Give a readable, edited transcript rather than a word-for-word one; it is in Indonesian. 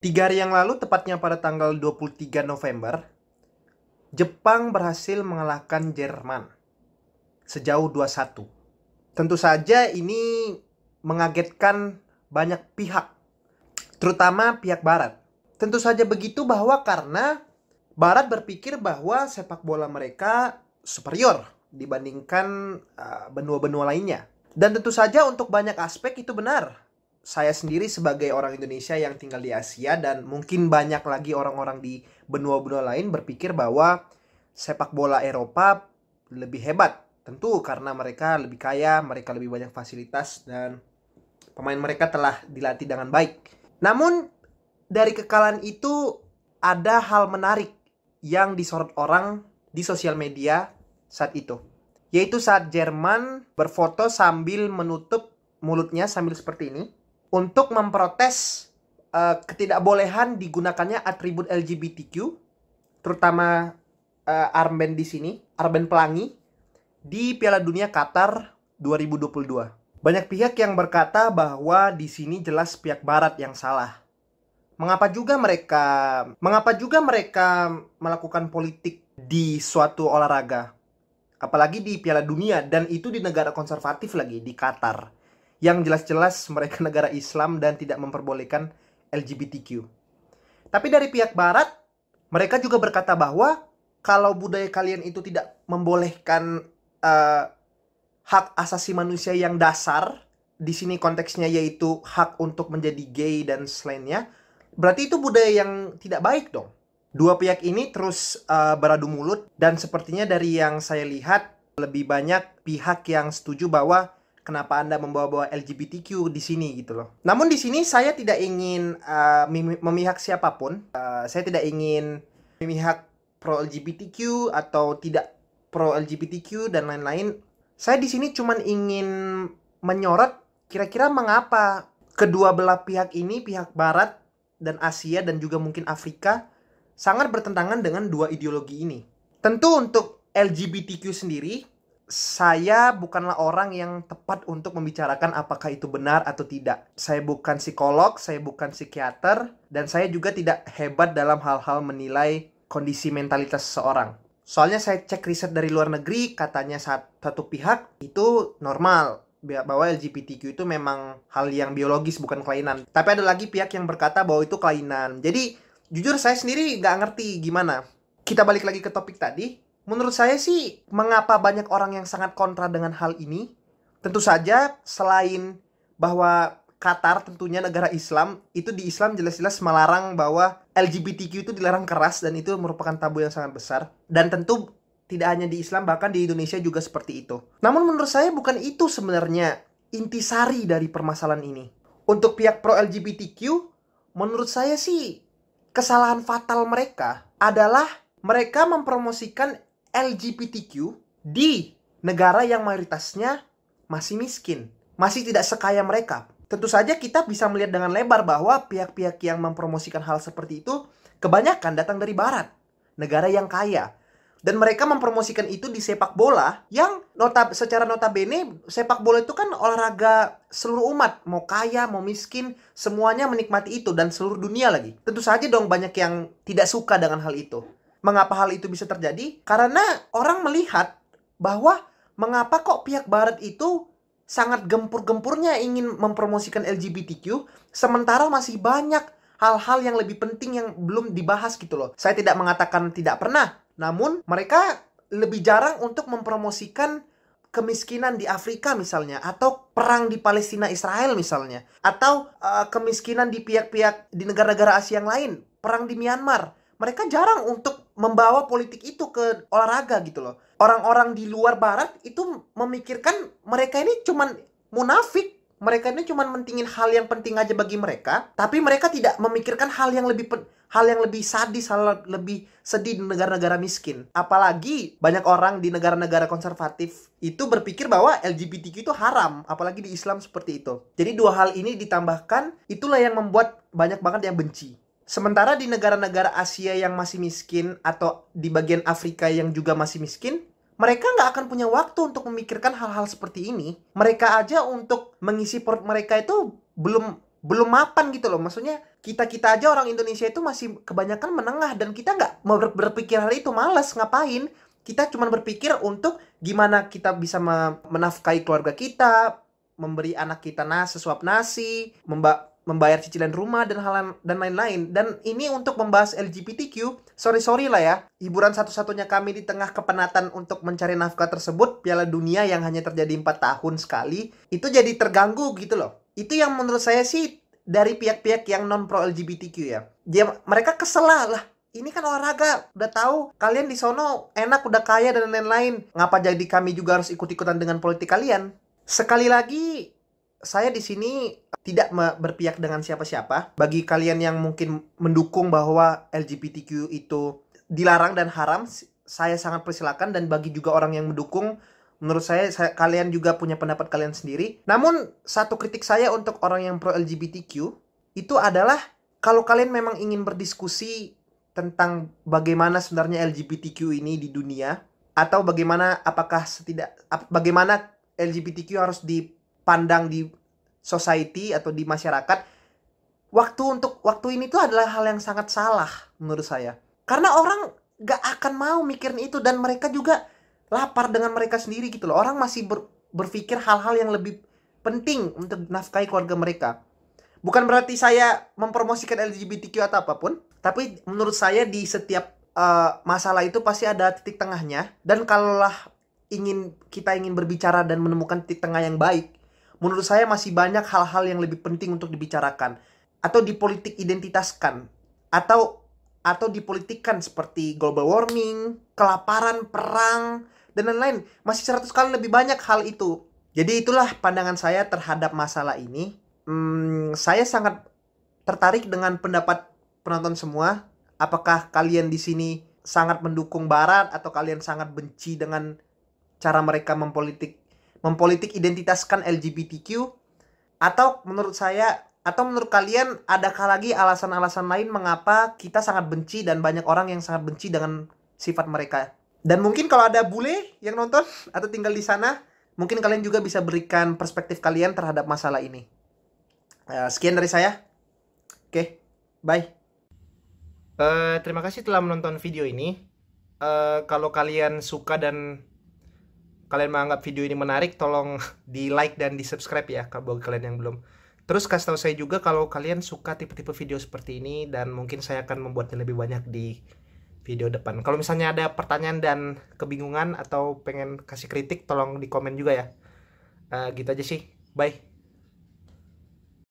3 hari yang lalu, tepatnya pada tanggal 23 November, Jepang berhasil mengalahkan Jerman sejauh 2-1. Tentu saja ini mengagetkan banyak pihak, terutama pihak Barat. Tentu saja begitu bahwa karena Barat berpikir bahwa sepak bola mereka superior dibandingkan benua-benua lainnya. Dan tentu saja untuk banyak aspek itu benar. Saya sendiri sebagai orang Indonesia yang tinggal di Asia dan mungkin banyak lagi orang-orang di benua-benua lain berpikir bahwa sepak bola Eropa lebih hebat. Tentu karena mereka lebih kaya, mereka lebih banyak fasilitas dan pemain mereka telah dilatih dengan baik. Namun dari kekalahan itu ada hal menarik yang disorot orang di sosial media saat itu. Yaitu saat Jerman berfoto sambil menutup mulutnya sambil seperti ini untuk memprotes ketidakbolehan digunakannya atribut LGBTQ, terutama armband di sini, armband pelangi di Piala Dunia Qatar 2022. Banyak pihak yang berkata bahwa di sini jelas pihak Barat yang salah. Mengapa juga mereka melakukan politik di suatu olahraga? Apalagi di Piala Dunia, dan itu di negara konservatif lagi, di Qatar. Yang jelas-jelas mereka negara Islam dan tidak memperbolehkan LGBTQ. Tapi dari pihak Barat, mereka juga berkata bahwa kalau budaya kalian itu tidak membolehkan hak asasi manusia yang dasar, di sini konteksnya yaitu hak untuk menjadi gay dan selainnya, berarti itu budaya yang tidak baik dong. Dua pihak ini terus beradu mulut, dan sepertinya dari yang saya lihat lebih banyak pihak yang setuju bahwa kenapa Anda membawa-bawa LGBTQ di sini gitu loh. Namun di sini saya tidak ingin memihak siapapun. Saya tidak ingin memihak pro LGBTQ atau tidak pro LGBTQ dan lain-lain. Saya di sini cuma ingin menyorot kira-kira mengapa kedua belah pihak ini, pihak Barat dan Asia dan juga mungkin Afrika, sangat bertentangan dengan dua ideologi ini. Tentu untuk LGBTQ sendiri, saya bukanlah orang yang tepat untuk membicarakan apakah itu benar atau tidak. Saya bukan psikolog, saya bukan psikiater, dan saya juga tidak hebat dalam hal-hal menilai kondisi mentalitas seseorang. Soalnya saya cek riset dari luar negeri, katanya satu pihak itu normal, bahwa LGBTQ itu memang hal yang biologis, bukan kelainan. Tapi ada lagi pihak yang berkata bahwa itu kelainan. Jadi jujur saya sendiri nggak ngerti gimana. Kita balik lagi ke topik tadi. Menurut saya sih, mengapa banyak orang yang sangat kontra dengan hal ini? Tentu saja, selain bahwa Qatar tentunya negara Islam, itu di Islam jelas-jelas melarang bahwa LGBTQ itu dilarang keras, dan itu merupakan tabu yang sangat besar. Dan tentu tidak hanya di Islam, bahkan di Indonesia juga seperti itu. Namun menurut saya bukan itu sebenarnya intisari dari permasalahan ini. Untuk pihak pro LGBTQ, menurut saya sih kesalahan fatal mereka adalah mereka mempromosikan LGBTQ di negara yang mayoritasnya masih miskin, masih tidak sekaya mereka. Tentu saja kita bisa melihat dengan lebar bahwa pihak-pihak yang mempromosikan hal seperti itu kebanyakan datang dari Barat, negara yang kaya. Dan mereka mempromosikan itu di sepak bola yang secara notabene sepak bola itu kan olahraga seluruh umat, mau kaya, mau miskin, semuanya menikmati itu, dan seluruh dunia lagi. Tentu saja dong banyak yang tidak suka dengan hal itu. Mengapa hal itu bisa terjadi? Karena orang melihat bahwa mengapa kok pihak Barat itu sangat gempur-gempurnya ingin mempromosikan LGBTQ, sementara masih banyak hal-hal yang lebih penting yang belum dibahas gitu loh. Saya tidak mengatakan tidak pernah, namun mereka lebih jarang untuk mempromosikan kemiskinan di Afrika misalnya, atau perang di Palestina Israel misalnya, atau kemiskinan di pihak-pihak di negara-negara Asia yang lain, perang di Myanmar. Mereka jarang untuk membawa politik itu ke olahraga gitu loh. Orang-orang di luar Barat itu memikirkan mereka ini cuman munafik. Mereka ini cuman mentingin hal yang penting aja bagi mereka, tapi mereka tidak memikirkan hal yang lebih sadis, hal lebih sedih di negara-negara miskin. Apalagi banyak orang di negara-negara konservatif itu berpikir bahwa LGBTQ itu haram, apalagi di Islam seperti itu. Jadi dua hal ini ditambahkan, itulah yang membuat banyak banget yang benci. Sementara di negara-negara Asia yang masih miskin, atau di bagian Afrika yang juga masih miskin, mereka nggak akan punya waktu untuk memikirkan hal-hal seperti ini. Mereka aja untuk mengisi perut mereka itu belum mapan gitu loh. Maksudnya kita aja orang Indonesia itu masih kebanyakan menengah, dan kita nggak mau berpikir hal itu, malas ngapain. Kita cuma berpikir untuk gimana kita bisa menafkahi keluarga kita, memberi anak kita sesuap nasi, membayar cicilan rumah dan lain-lain. Dan ini untuk membahas LGBTQ, sorry lah ya, hiburan satu-satunya kami di tengah kepenatan untuk mencari nafkah tersebut, Piala Dunia yang hanya terjadi 4 tahun sekali, itu jadi terganggu gitu loh. Itu yang menurut saya sih dari pihak-pihak yang non pro LGBTQ ya. Mereka kesel lah. Ini kan olahraga, udah tahu kalian di sono enak, udah kaya dan lain-lain. Ngapa jadi kami juga harus ikut-ikutan dengan politik kalian? Sekali lagi, saya di sini tidak berpihak dengan siapa-siapa. Bagi kalian yang mungkin mendukung bahwa LGBTQ itu dilarang dan haram, saya sangat persilakan. Dan bagi juga orang yang mendukung, menurut saya kalian juga punya pendapat kalian sendiri. Namun, satu kritik saya untuk orang yang pro LGBTQ itu adalah kalau kalian memang ingin berdiskusi tentang bagaimana sebenarnya LGBTQ ini di dunia, atau bagaimana LGBTQ harus dipandang di society atau di masyarakat, waktu ini tuh adalah hal yang sangat salah menurut saya. Karena orang gak akan mau mikirin itu, dan mereka juga lapar dengan mereka sendiri gitu loh. Orang masih berpikir hal-hal yang lebih penting untuk nafkahi keluarga mereka. Bukan berarti saya mempromosikan LGBTQ atau apapun, tapi menurut saya di setiap masalah itu pasti ada titik tengahnya. Dan kalaulah kita ingin berbicara dan menemukan titik tengah yang baik, menurut saya masih banyak hal-hal yang lebih penting untuk dibicarakan atau dipolitik identitaskan atau dipolitikkan, seperti global warming, kelaparan, perang, dan lain-lain. Masih 100 kali lebih banyak hal itu. Jadi itulah pandangan saya terhadap masalah ini. Saya sangat tertarik dengan pendapat penonton semua. Apakah kalian di sini sangat mendukung Barat, atau kalian sangat benci dengan cara mereka mempolitik identitaskan LGBTQ? Atau menurut kalian adakah lagi alasan-alasan lain mengapa kita sangat benci dan banyak orang yang sangat benci dengan sifat mereka? Dan mungkin kalau ada bule yang nonton atau tinggal di sana, mungkin kalian juga bisa berikan perspektif kalian terhadap masalah ini. Sekian dari saya. Oke, bye. Terima kasih telah menonton video ini. Kalau kalian suka dan kalian menganggap video ini menarik, tolong di like dan di subscribe ya, kalau bagi kalian yang belum. Terus kasih tahu saya juga kalau kalian suka tipe-tipe video seperti ini, dan mungkin saya akan membuatnya lebih banyak di video depan. Kalau misalnya ada pertanyaan dan kebingungan atau pengen kasih kritik, tolong di komen juga ya. Gitu aja sih. Bye.